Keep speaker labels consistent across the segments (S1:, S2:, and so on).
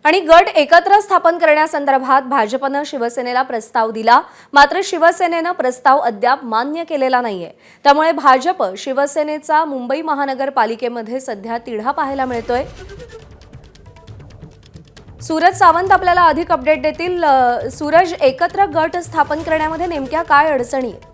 S1: आणि गट एकत्र स्थापन करण्यासंदर्भात भाजपने शिवसेनेला प्रस्ताव दिला, मात्र शिवसेनेने प्रस्ताव अद्याप मान्य केलेला नाहीये। त्यामुळे भाजप शिवसेनेचा मुंबई महानगरपालिकेमध्ये सध्या तिढा पाहायला मिळतोय। सूरज सावंत आपल्याला अधिक अपडेट देतील। सूरज, एकत्र गट स्थापन करण्यामध्ये नेमक्या काय अडचणी आहेत?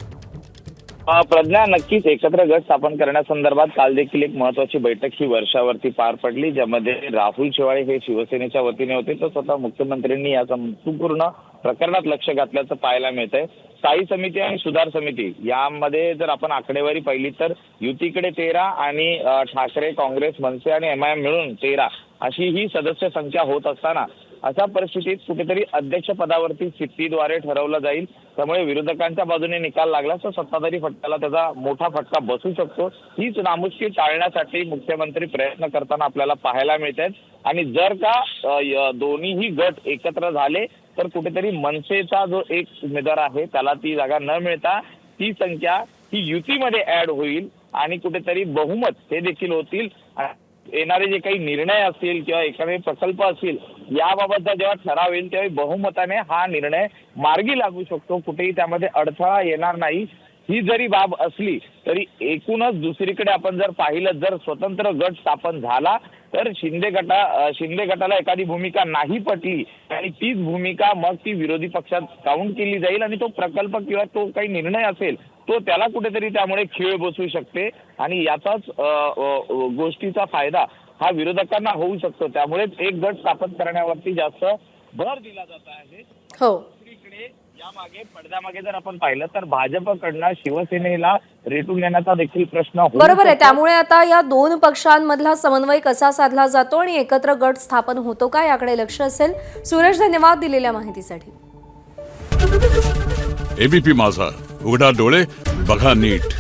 S2: प्रज्ञा, नक्कीच एकत्र गट स्थापन करण्यासंदर्भात काल देखील एक महत्वाची बैठक ही वर्षावरती पार पडली, ज्यामध्ये राहुल शेवाळे हे शिवसेनेच्या वतीने होते, तर स्वतः मुख्यमंत्र्यांनी या संपूर्ण प्रकरणात लक्ष घातल्याचं पाहायला मिळतंय। स्थायी समिती आणि सुधार समिती यामध्ये जर आपण आकडेवारी पाहिली तर युतीकडे 13 आणि ठाकरे, काँग्रेस, मनसे आणि एमआयएम मिळून 13 अशी ही सदस्य संख्या होत असताना अशा परिस्थितीत कुठेतरी अध्यक्ष पदावरती चिठ्ठीद्वारे ठरवलं जाईल। त्यामुळे विरोधकांच्या बाजूने निकाल लागला तर सत्ताधारी फटकाला त्याचा मोठा फटका बसू शकतो। हीच नामुष्की टाळण्यासाठी मुख्यमंत्री प्रयत्न करताना आपल्याला पाहायला मिळतात। आणि जर का दोन्हीही गट एकत्र झाले तर कुठेतरी मनसेचा जो एक उमेदवार आहे त्याला ती जागा न मिळता ती संख्या ही युतीमध्ये ऍड होईल आणि कुठेतरी बहुमत हे देखील होतील। येणारे जे काही निर्णय असतील किंवा एखादे प्रकल्प असतील याबाबतचा जेव्हा ठराव येईल तेव्हा बहुमताने हा निर्णय मार्गी लागू शकतो, कुठेही त्यामध्ये अडथळा येणार नाही। ही जरी बाब असली तरी एकूणच दुसरीकडे आपण जर पाहिलं, जर स्वतंत्र गट स्थापन झाला तर शिंदे गटाला एखादी भूमिका नाही पटली आणि तीच भूमिका मग ती विरोधी पक्षात काउंट केली जाईल आणि तो प्रकल्प किंवा तो काही निर्णय असेल तो त्याला कुठेतरी त्यामुळे खीळ बसू शकते आणि याचाच गोष्टीचा फायदा हा विरोधकांना होऊ शकतो। त्यामुळे एक गट स्थापन करण्यावरती जास्त भर दिला जात आहे।
S1: हो,
S2: दुसरीकडे यामागे पडद्यामागे जर आपण पाहिलं तर भाजपकडनं शिवसेनेला रेटून येण्याचा देखील प्रश्न होऊ
S1: बरोबर आहे।
S2: शकतो।
S1: त्यामुळे आता या दोन पक्षांमधला समन्वय कसा साधला जातो आणि एकत्र गट स्थापन होतो का याकडे लक्ष असेल। सूरज, धन्यवाद दिलेल्या माहितीसाठी।
S3: एबीपी माझा, उघडा डोळे बघा नीट।